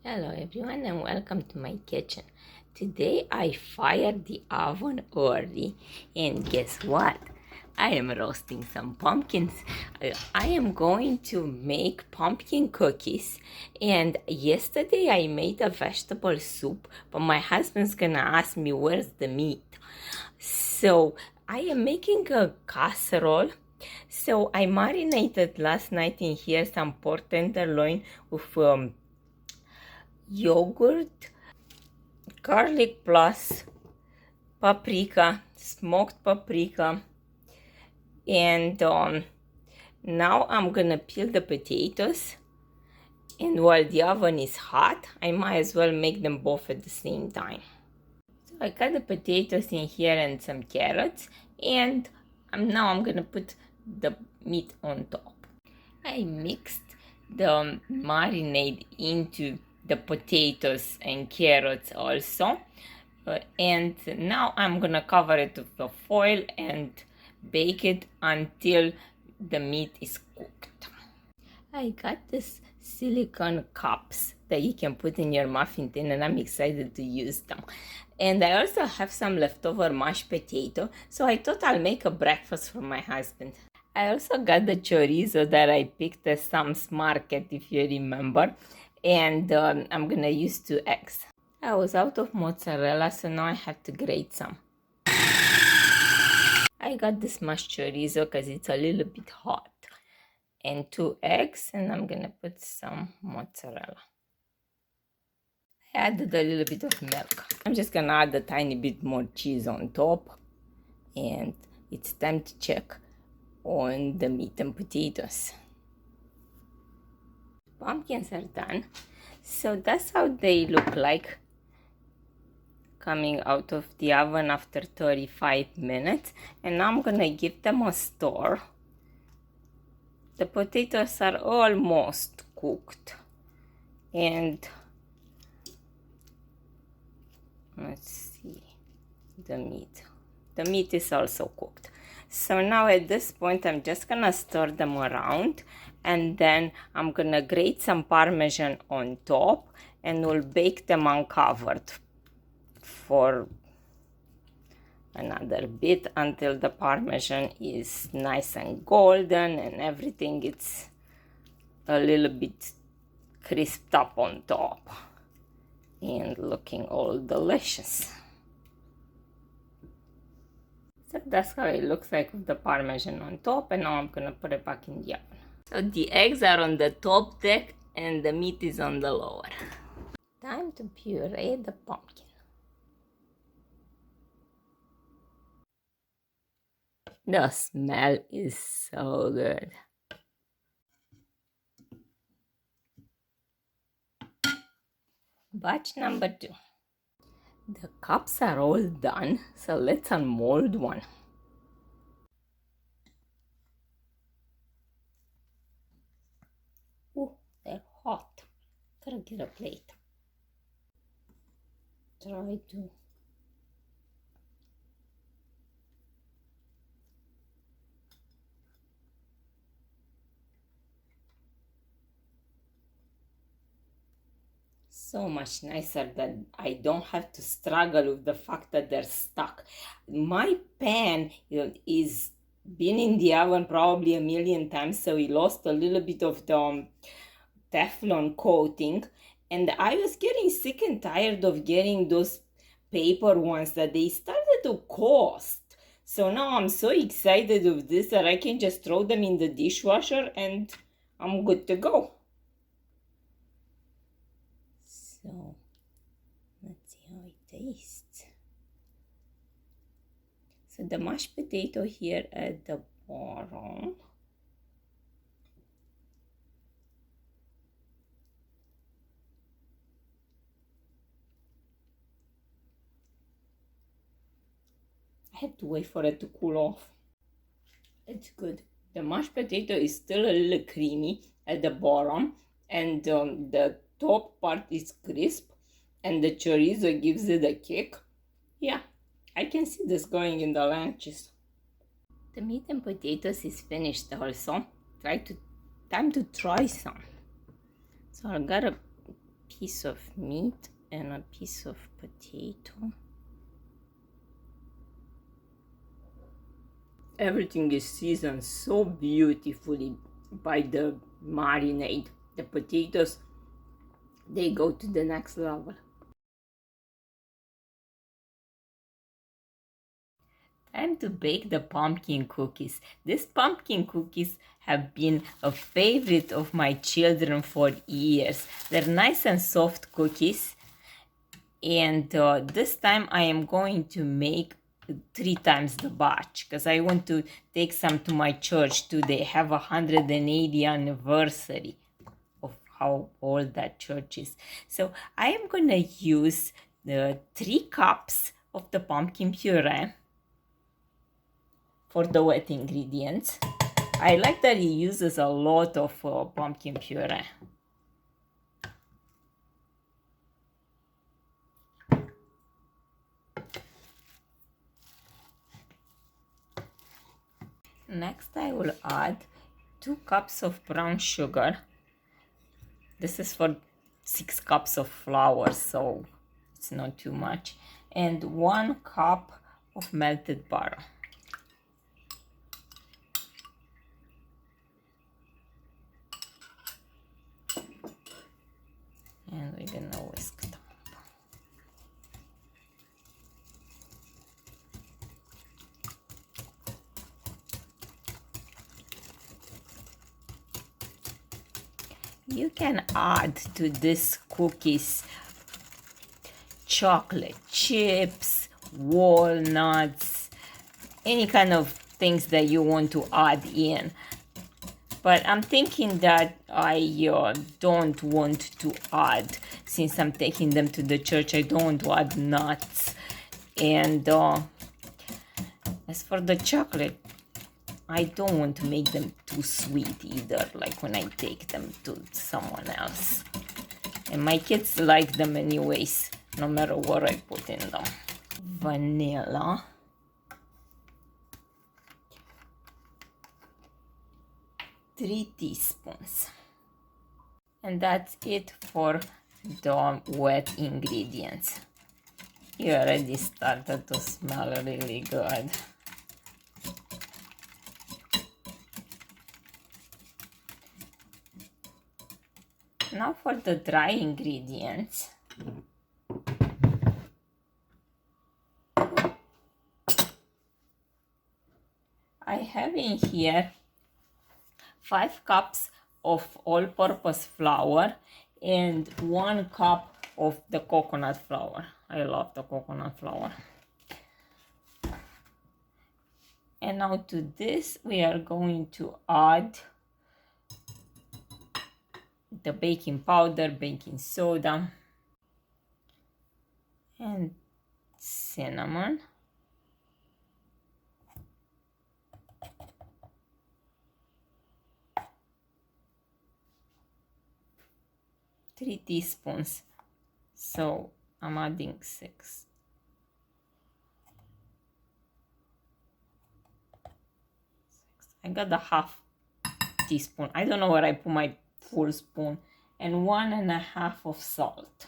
Hello everyone and welcome to my kitchen. Today I fired the oven early and guess what? I am roasting some pumpkins. I am going to make pumpkin cookies, and yesterday I made a vegetable soup, but my husband's gonna ask me where's the meat. So I am making a casserole. So I marinated last night in here some pork tenderloin with yogurt, garlic plus paprika, smoked paprika, and now I'm gonna peel the potatoes. And while the oven is hot, I might as well make them both at the same time. So I cut the potatoes in here and some carrots, and now I'm gonna put the meat on top. I mixed the marinade into the potatoes and carrots also, and now I'm gonna cover it with the foil and bake it until the meat is cooked. I got this silicone cups that you can put in your muffin tin, and I'm excited to use them. And I also have some leftover mashed potato, so I thought I'll make a breakfast for my husband. I also got the chorizo that I picked at Sam's Market, if you remember, and I'm gonna use 2 eggs. I was out of mozzarella, so now I have to grate some. I got this mashed chorizo because it's a little bit hot, and 2 eggs, and I'm gonna put some mozzarella. I added a little bit of milk. I'm just gonna add a tiny bit more cheese on top, and it's time to check on the meat and potatoes. Pumpkins are done, so that's how they look like coming out of the oven after 35 minutes. And now I'm gonna give them a stir. The potatoes are almost cooked, and let's see, the meat is also cooked. So now at this point I'm just gonna stir them around, and then I'm gonna grate some Parmesan on top, and we'll bake them uncovered for another bit until the Parmesan is nice and golden and everything it's a little bit crisped up on top and looking all delicious. So that's how it looks like with the Parmesan on top, and now I'm gonna put it back in the oven. So the eggs are on the top deck and the meat is on the lower. Time to puree the pumpkin. The smell is so good. Batch number 2. The cups are all done, so let's unmold one. Oh, they're hot. Gotta get a plate. Try to. So much nicer that I don't have to struggle with the fact that they're stuck. My pan is been in the oven probably a million times, so it lost a little bit of the Teflon coating, and I was getting sick and tired of getting those paper ones that they started to cost. So now I'm so excited with this that I can just throw them in the dishwasher and I'm good to go. So let's see how it tastes. So the mashed potato here at the bottom. I have to wait for it to cool off. It's good. The mashed potato is still a little creamy at the bottom, and the top part is crisp, and the chorizo gives it a kick. Yeah, I can see this going in the lunches. The meat and potatoes is finished also. Time to try some. So I gotta piece of meat and a piece of potato. Everything is seasoned so beautifully by the marinade. The potatoes, they go to the next level. Time to bake the pumpkin cookies. These pumpkin cookies have been a favorite of my children for years. They're nice and soft cookies. And this time I am going to make 3 times the batch because I want to take some to my church too. They have 180 anniversary of how old that church is. So I am going to use the 3 cups of the pumpkin puree for the wet ingredients. I like that he uses a lot of pumpkin puree. Next I will add 2 cups of brown sugar. This is for 6 cups of flour, so it's not too much. And 1 cup of melted butter. And we're gonna whisk them. You can add to these cookies chocolate chips, walnuts, any kind of things that you want to add in. But I'm thinking that I don't want to add, since I'm taking them to the church, I don't want to add nuts. And as for the chocolate, I don't want to make them too sweet either, like when I take them to someone else. And my kids like them anyways, no matter what I put in them. Vanilla. Three teaspoons. And that's it for the wet ingredients. You already started to smell really good. Now for the dry ingredients. I have in here 5 cups of all-purpose flour and 1 cup of the coconut flour. I love the coconut flour. And now to this we are going to add the baking powder, baking soda, and cinnamon. Three teaspoons, so I'm adding 6. I got a half teaspoon. I don't know where I put my full spoon. And 1.5 of salt.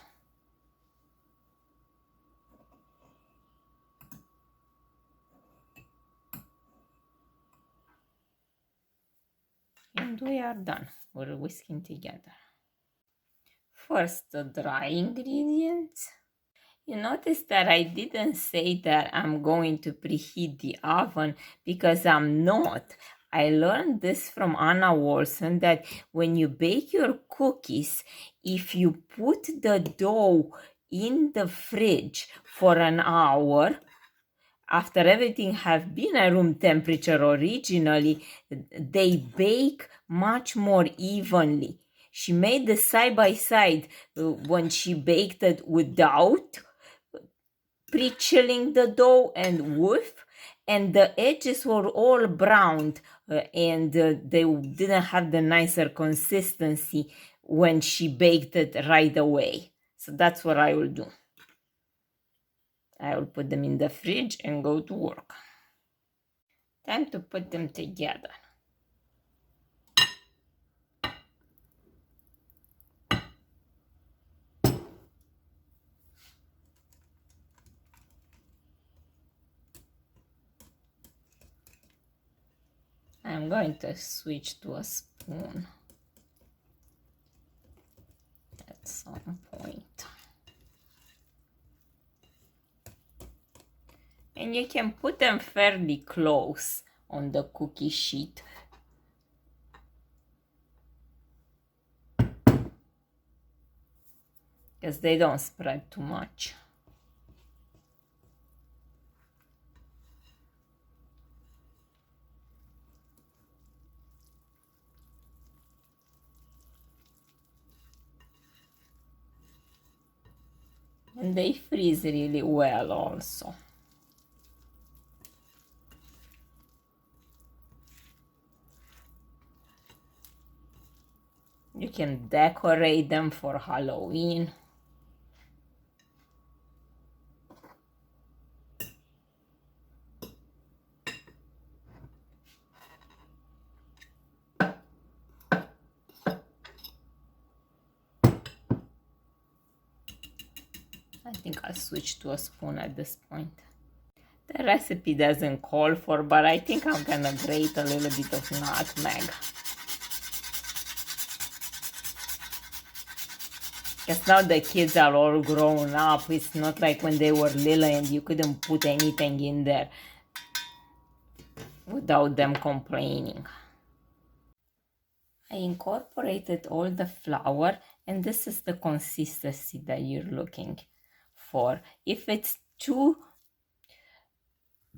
And we are done. We're whisking together. First, the dry ingredients. You notice that I didn't say that I'm going to preheat the oven because I'm not. I learned this from Anna Wolfson that when you bake your cookies, if you put the dough in the fridge for an hour, after everything have been at room temperature originally, they bake much more evenly. She made the side by side when she baked it without pre-chilling the dough and with, and the edges were all browned and they didn't have the nicer consistency when she baked it right away. So that's what I will do. I will put them in the fridge and go to work. Time to put them together. I'm going to switch to a spoon at some point. And you can put them fairly close on the cookie sheet. Because they don't spread too much. And they freeze really well also. You can decorate them for Halloween. I think I'll switch to a spoon at this point. The recipe doesn't call for, but I think I'm gonna grate a little bit of nutmeg. Because now the kids are all grown up. It's not like when they were little and you couldn't put anything in there without them complaining. I incorporated all the flour, and this is the consistency that you're looking for. If it's too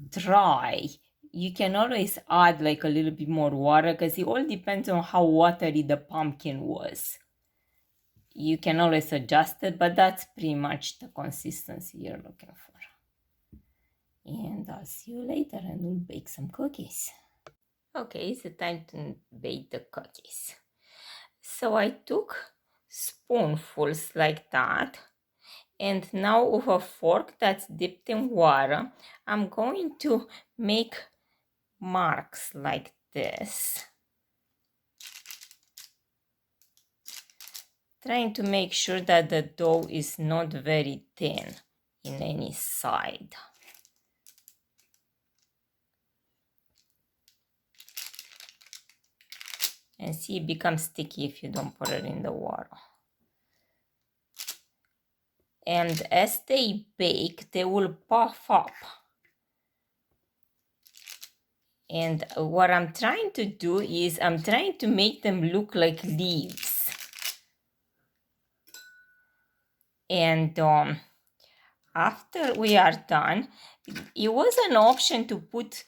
dry, you can always add like a little bit more water, because it all depends on how watery the pumpkin was. You can always adjust it, but that's pretty much the consistency you're looking for. And I'll see you later and we'll bake some cookies. Okay, it's time to bake the cookies. So I took spoonfuls like that, and now with a fork that's dipped in water, I'm going to make marks like this, trying to make sure that the dough is not very thin in any side. And see, it becomes sticky if you don't put it in the water. And as they bake, they will puff up. And what I'm trying to do is I'm trying to make them look like leaves. And after we are done, it was an option to put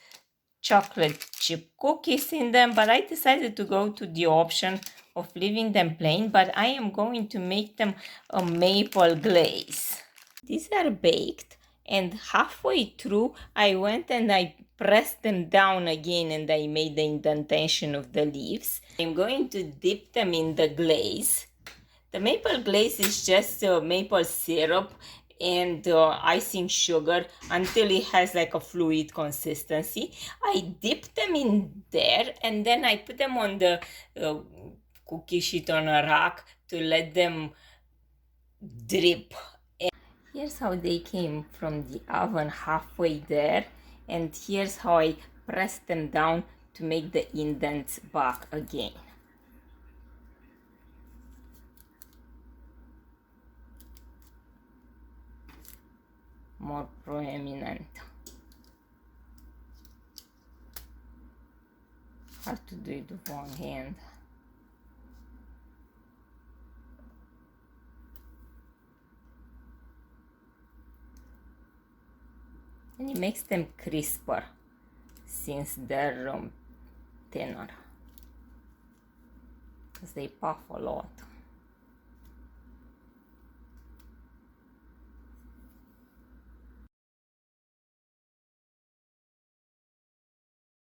chocolate chip cookies in them, but I decided to go to the option of leaving them plain, but I am going to make them a maple glaze. These are baked, and halfway through I went and I pressed them down again and I made the indentation of the leaves. I'm going to dip them in the glaze. The maple glaze is just maple syrup and icing sugar until it has like a fluid consistency. I dip them in there and then I put them on the cookie sheet on a rack to let them drip. And here's how they came from the oven halfway there, and here's how I pressed them down to make the indents back again. More prominent. Have to do it with one hand. And it makes them crisper since they're thinner, because they puff a lot.